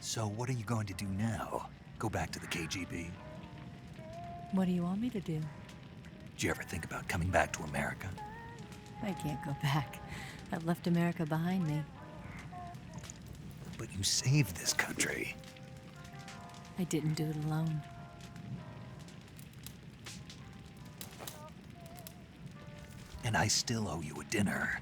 So what are you going to do now? Go back to the KGB? What do you want me to do? Did you ever think about coming back to America? I can't go back. I've left America behind me. But you saved this country. I didn't do it alone. And I still owe you a dinner.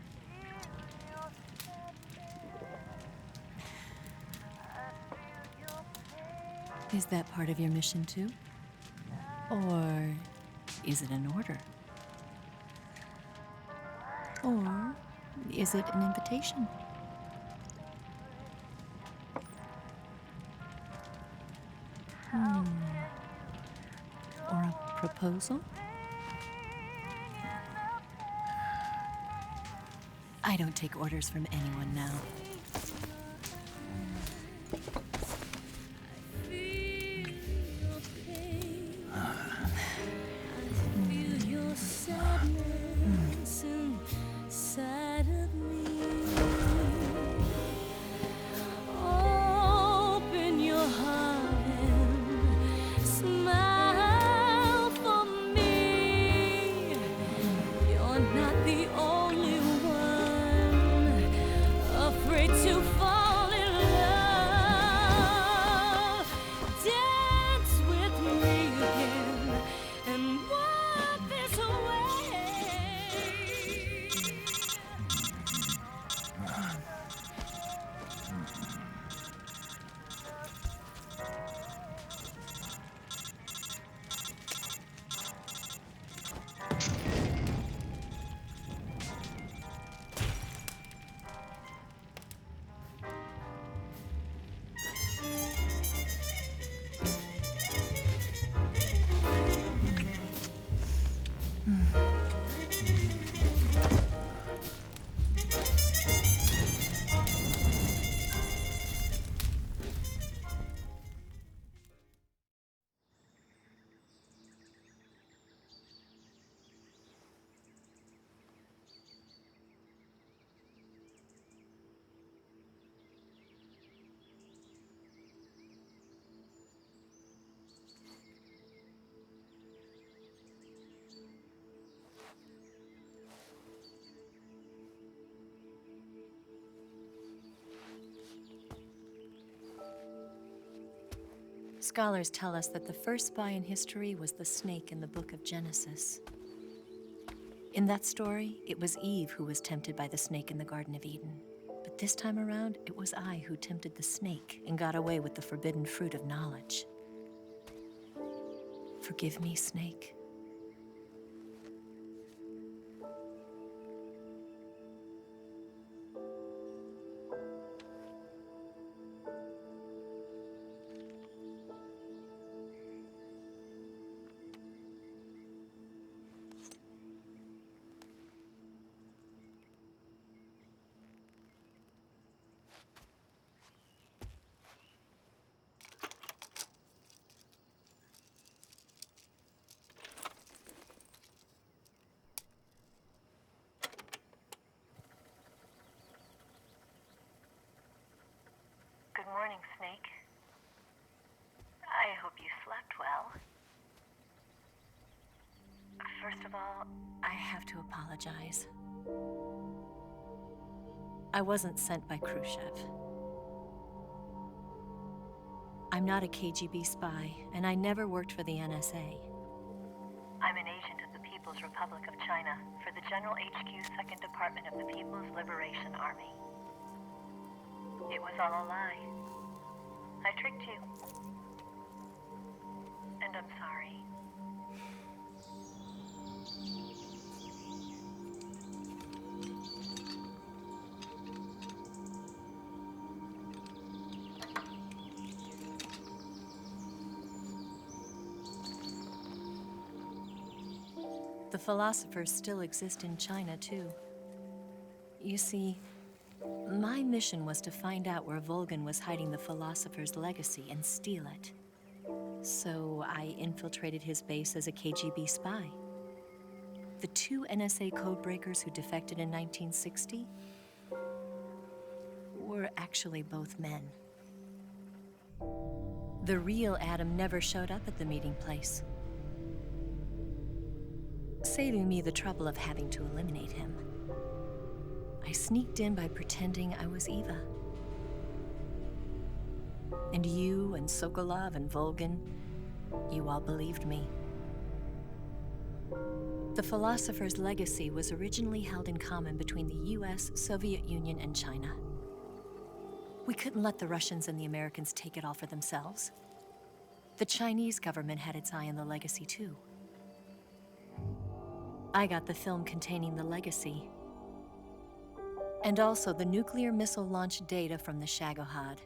Is that part of your mission too? Or is it an order? Or is it an invitation? Or a proposal? I don't take orders from anyone now. Scholars tell us that the first spy in history was the snake in the book of Genesis. In that story, it was Eve who was tempted by the snake in the Garden of Eden. But this time around, it was I who tempted the snake and got away with the forbidden fruit of knowledge. Forgive me, snake. Good morning, Snake. I hope you slept well. First of all, I have to apologize. I wasn't sent by Khrushchev. I'm not a KGB spy, and I never worked for the NSA. I'm an agent of the People's Republic of China for the General HQ 2nd Department of the People's Liberation Army. It was all a lie. I tricked you. And I'm sorry. The philosophers still exist in China, too. You see, my mission was to find out where Volgin was hiding the philosopher's legacy and steal it. So I infiltrated his base as a KGB spy. The two NSA codebreakers who defected in 1960 were actually both men. The real Adam never showed up at the meeting place, saving me the trouble of having to eliminate him. I sneaked in by pretending I was Eva. And you and Sokolov and Volgin, you all believed me. The Philosopher's legacy was originally held in common between the US, Soviet Union, and China. We couldn't let the Russians and the Americans take it all for themselves. The Chinese government had its eye on the legacy too. I got the film containing the legacy, and also the nuclear missile launch data from the Shagohod.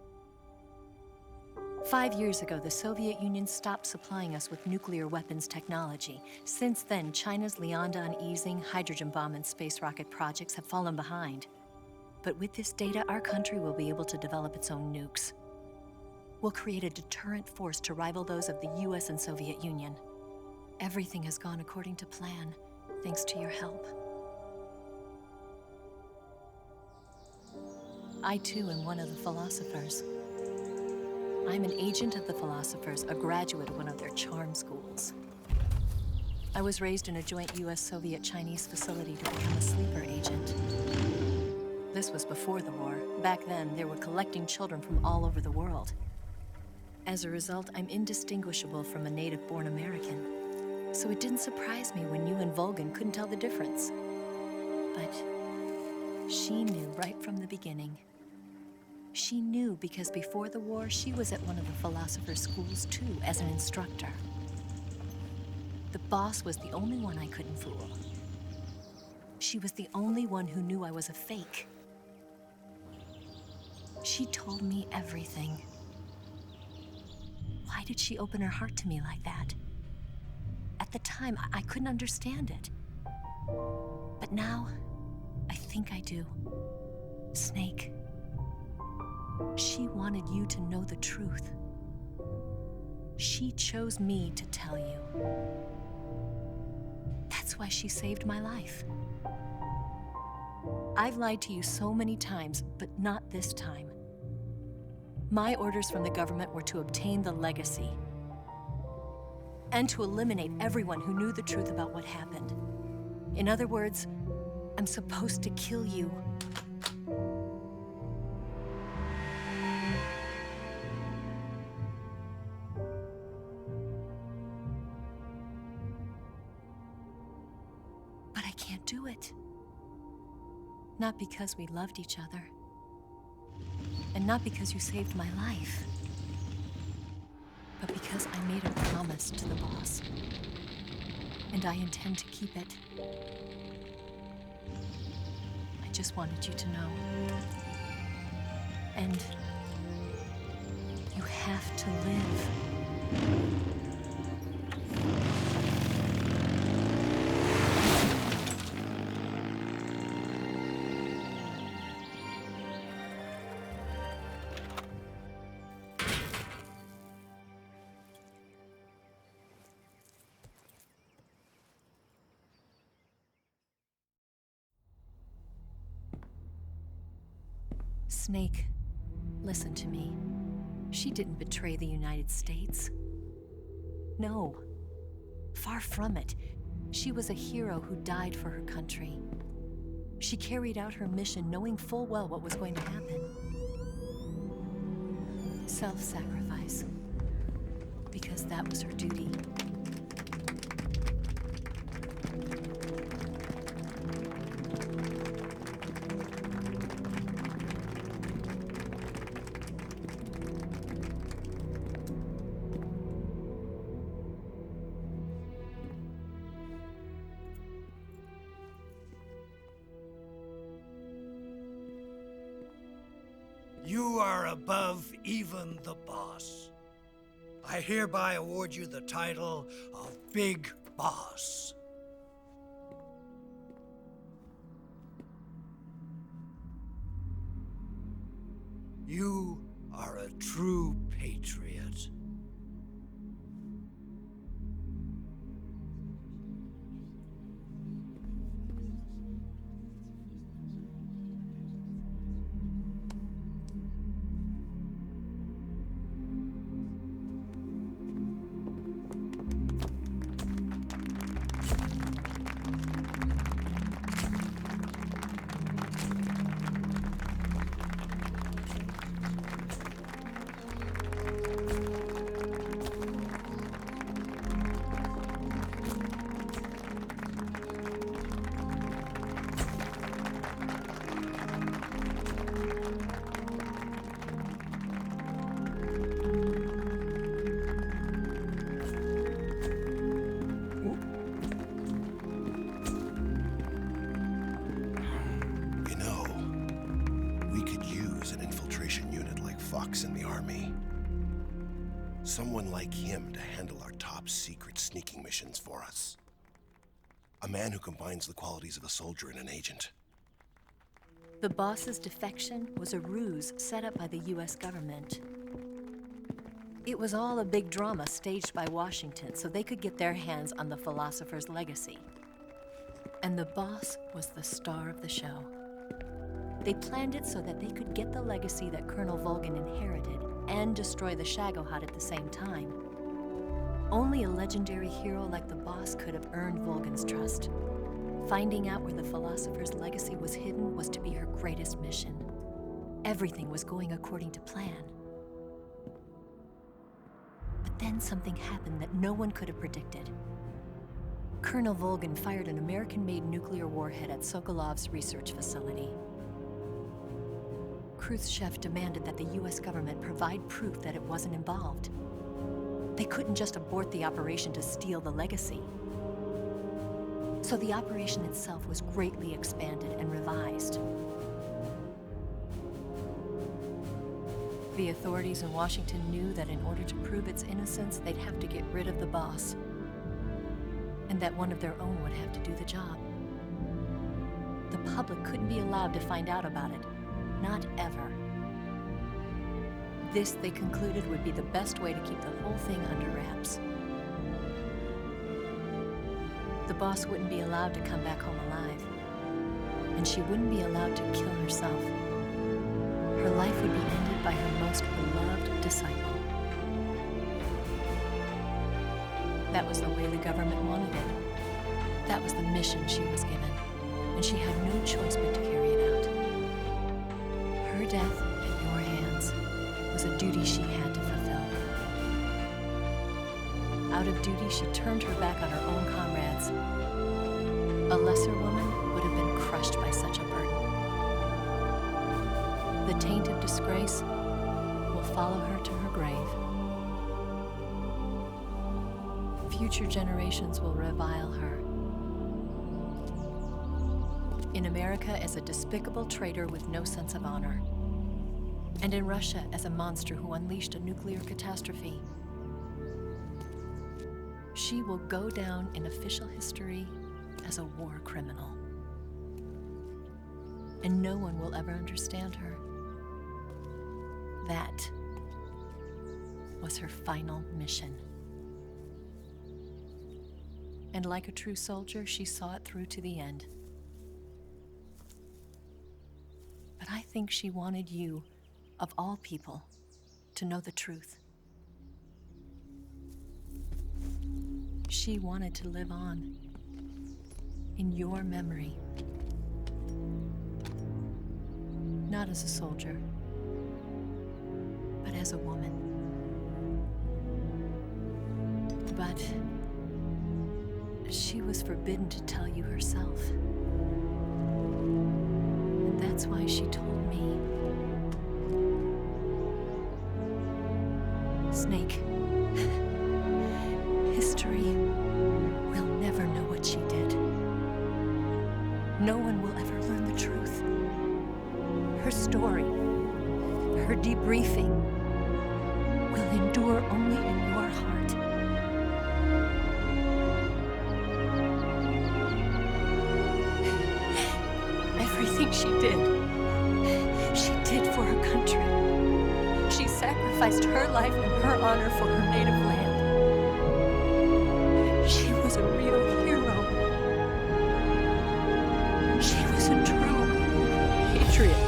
5 years ago, the Soviet Union stopped supplying us with nuclear weapons technology. Since then, China's Liaodong easing, hydrogen bomb, and space rocket projects have fallen behind. But with this data, our country will be able to develop its own nukes. We'll create a deterrent force to rival those of the US and Soviet Union. Everything has gone according to plan, thanks to your help. I too am one of the Philosophers. I'm an agent of the Philosophers, a graduate of one of their charm schools. I was raised in a joint US-Soviet-Chinese facility to become a sleeper agent. This was before the war. Back then, they were collecting children from all over the world. As a result, I'm indistinguishable from a native-born American. So it didn't surprise me when you and Volgin couldn't tell the difference. But she knew right from the beginning. She knew because before the war, she was at one of the Philosopher's schools too, as an instructor. The boss was the only one I couldn't fool. She was the only one who knew I was a fake. She told me everything. Why did she open her heart to me like that? At the time, I couldn't understand it. But now, I think I do. Snake. She wanted you to know the truth. She chose me to tell you. That's why she saved my life. I've lied to you so many times, but not this time. My orders from the government were to obtain the legacy and to eliminate everyone who knew the truth about what happened. In other words, I'm supposed to kill you. But I can't do it. Not because we loved each other. And not because you saved my life. But because I made a promise to the boss. And I intend to keep it. I just wanted you to know. And you have to live. Snake, listen to me. She didn't betray the United States. No, far from it. She was a hero who died for her country. She carried out her mission knowing full well what was going to happen. Self-sacrifice. Because that was her duty. You are above even the boss. I hereby award you the title of Big Boss. You are a true patriot. Someone like him to handle our top secret sneaking missions for us. A man who combines the qualities of a soldier and an agent. The boss's defection was a ruse set up by the US government. It was all a big drama staged by Washington so they could get their hands on the philosopher's legacy. And the boss was the star of the show. They planned it so that they could get the legacy that Colonel Volgin inherited and destroy the Shagohod at the same time. Only a legendary hero like the boss could have earned Volgin's trust. Finding out where the philosopher's legacy was hidden was to be her greatest mission. Everything was going according to plan. But then something happened that no one could have predicted. Colonel Volgin fired an American-made nuclear warhead at Sokolov's research facility. Khrushchev demanded that the US government provide proof that it wasn't involved. They couldn't just abort the operation to steal the legacy. So the operation itself was greatly expanded and revised. The authorities in Washington knew that in order to prove its innocence, they'd have to get rid of the boss, and that one of their own would have to do the job. The public couldn't be allowed to find out about it, not ever. This, they concluded, would be the best way to keep the whole thing under wraps. The boss wouldn't be allowed to come back home alive, and she wouldn't be allowed to kill herself. Her life would be ended by her most beloved disciple. That was the way the government wanted it. That was the mission she was given, and she had no choice but to carry it out. Her death at your hands was a duty she had to fulfill. Out of duty, she turned her back on her own comrades. A lesser woman would have been crushed by such a burden. The taint of disgrace will follow her to her grave. Future generations will revile her. In America as a despicable traitor with no sense of honor. And in Russia as a monster who unleashed a nuclear catastrophe. She will go down in official history as a war criminal. And no one will ever understand her. That was her final mission. And like a true soldier, she saw it through to the end. But I think she wanted you, of all people, to know the truth. She wanted to live on in your memory. Not as a soldier, but as a woman. But she was forbidden to tell you herself. And that's why she told me. Snake, history will never know what she did. No one will ever learn the truth. Her story, her debriefing, will endure only in your heart. Everything she did for her country. She sacrificed her life and her honor for her native land. She was a real hero. She was a true patriot.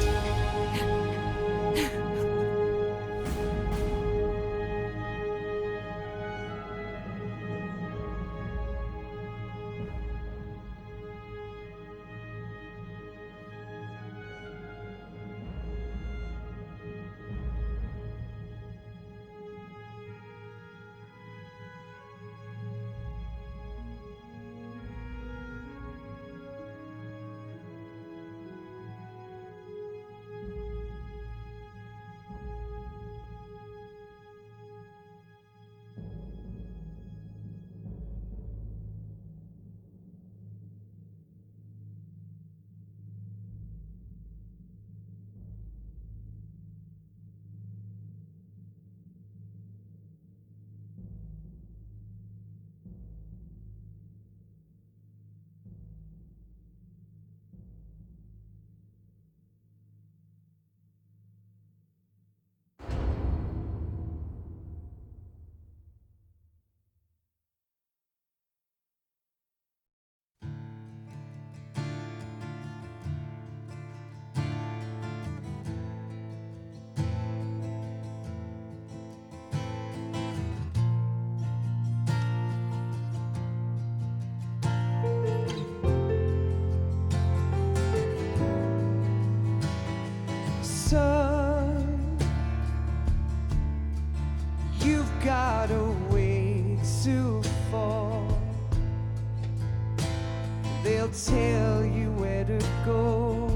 They'll tell you where to go,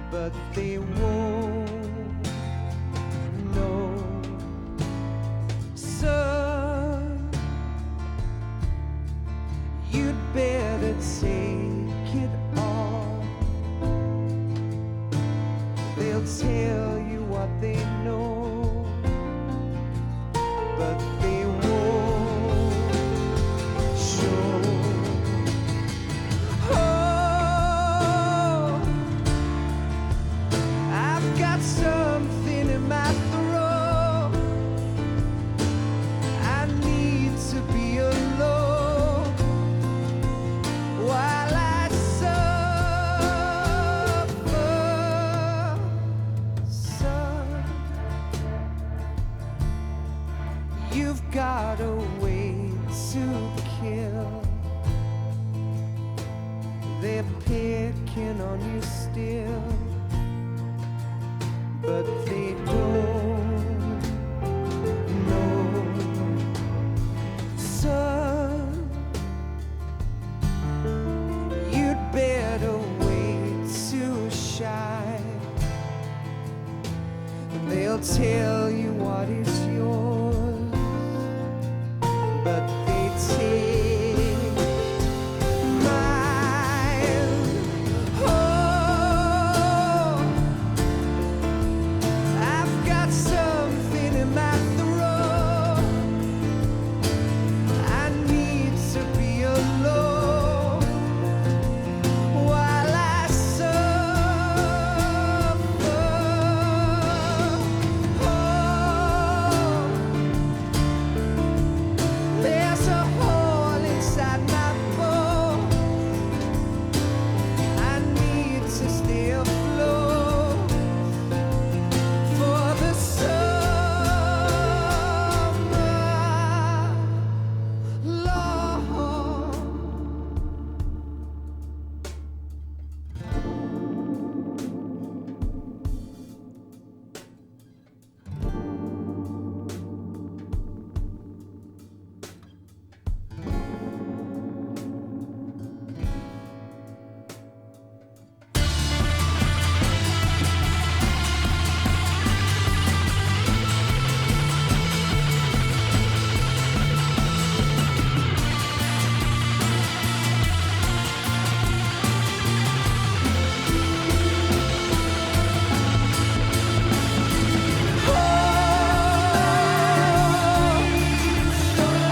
but they won't know. Son, you'd better take it all. They'll tell you what they know, but they won't show. Oh, I've got something in my throat. I need to be alone while I suffer. Son, you've got a way to kill. They're picking on you still, but they don't know. Son, you'd better wait to shine. They'll tell you what is yours, but they take mine. Oh, I've got something in my throat. I need to be alone while I suffer. Oh, there's a hole inside my bones. I need to stay afloat for the summer, Lord.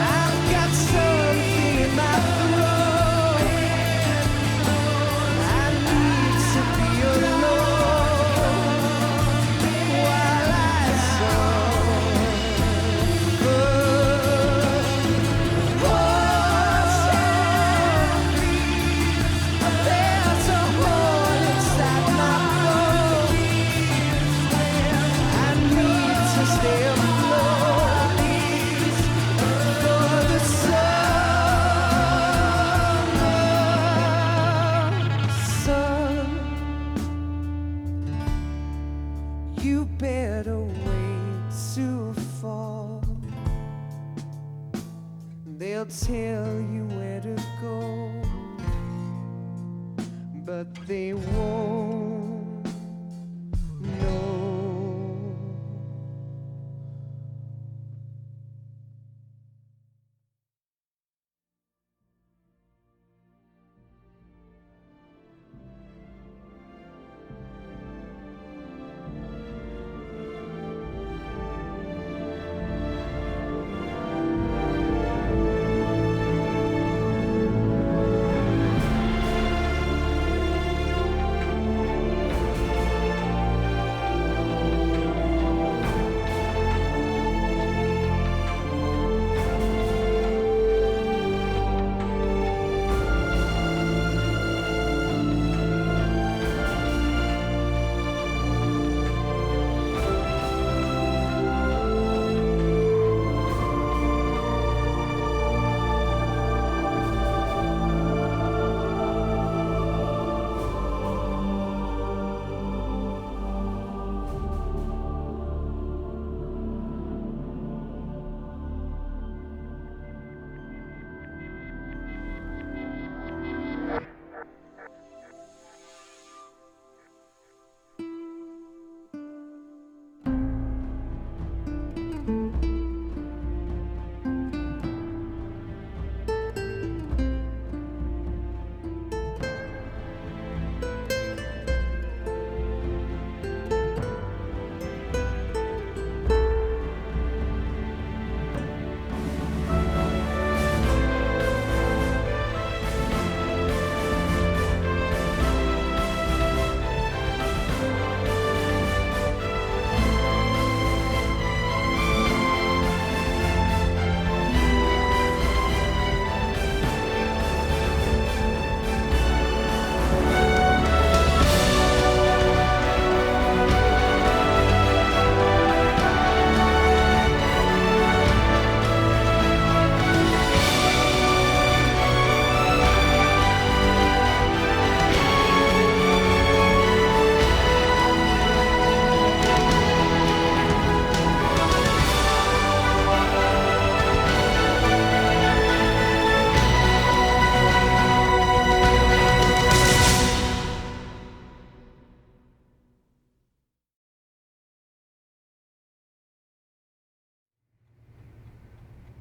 I've got something in my throat. I need to be alone while I suffer. Oh, there's a hole inside my bones. I need to stay afloat for the summer. Son, you better wait to fall. They'll tell you where to go, but they won't know.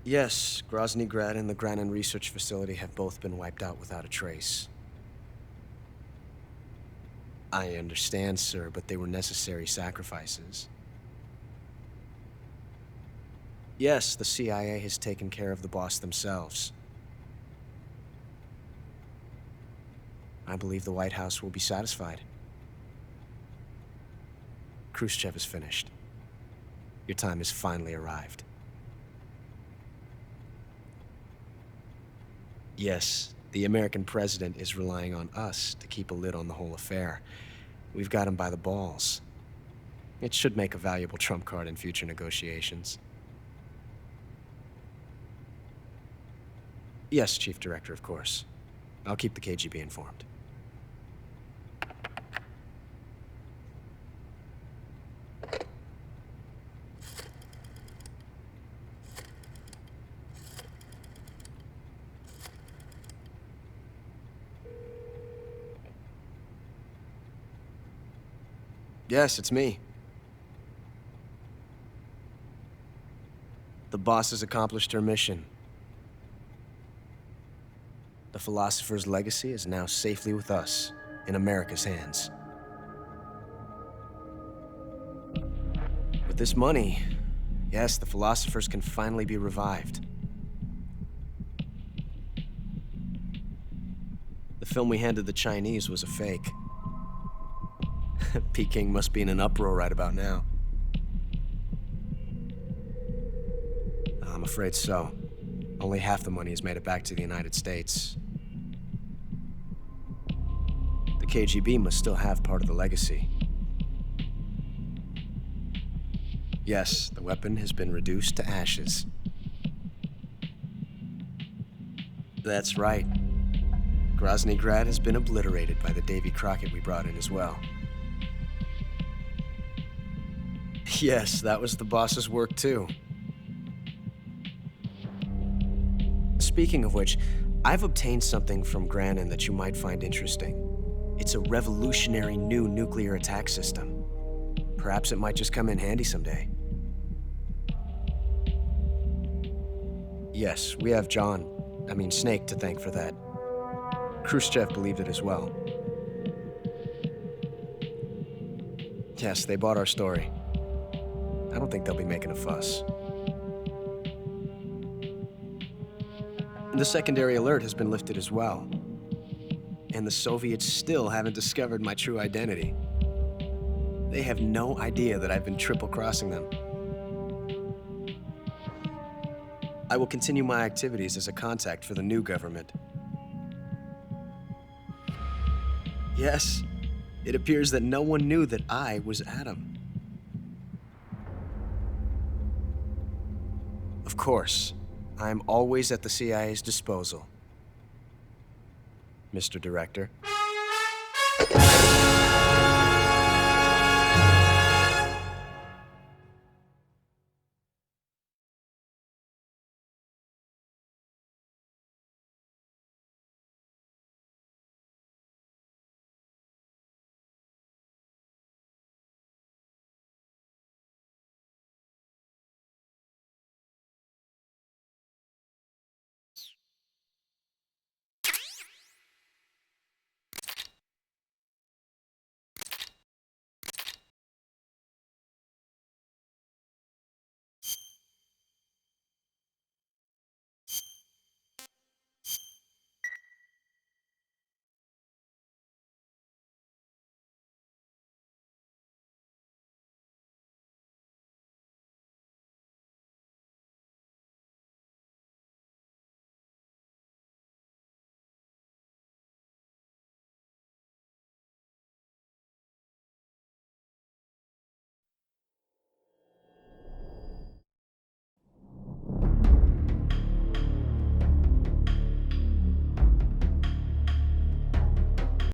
Yes, Grozny Grad and the Granin Research Facility have both been wiped out without a trace. I understand, sir, but they were necessary sacrifices. Yes, the CIA has taken care of the boss themselves. I believe the White House will be satisfied. Khrushchev is finished. Your time has finally arrived. Yes, the American president is relying on us to keep a lid on the whole affair. We've got him by the balls. It should make a valuable trump card in future negotiations. Yes, Chief Director, of course. I'll keep the KGB informed. Yes, it's me. The boss has accomplished her mission. The philosopher's legacy is now safely with us, in America's hands. With this money, yes, the philosophers can finally be revived. The film we handed the Chinese was a fake. Peking must be in an uproar right about now. I'm afraid so. Only half the money has made it back to the United States. The KGB must still have part of the legacy. Yes, the weapon has been reduced to ashes. That's right. Grozny Grad has been obliterated by the Davy Crockett we brought in as well. Yes, that was the boss's work too. Speaking of which, I've obtained something from Granin that you might find interesting. It's a revolutionary new nuclear attack system. Perhaps it might just come in handy someday. Yes, we have Snake to thank for that. Khrushchev believed it as well. Yes, they bought our story. I don't think they'll be making a fuss. The secondary alert has been lifted as well. And the Soviets still haven't discovered my true identity. They have no idea that I've been triple-crossing them. I will continue my activities as a contact for the new government. Yes, it appears that no one knew that I was Adam. Of course, I'm always at the CIA's disposal, Mr. Director.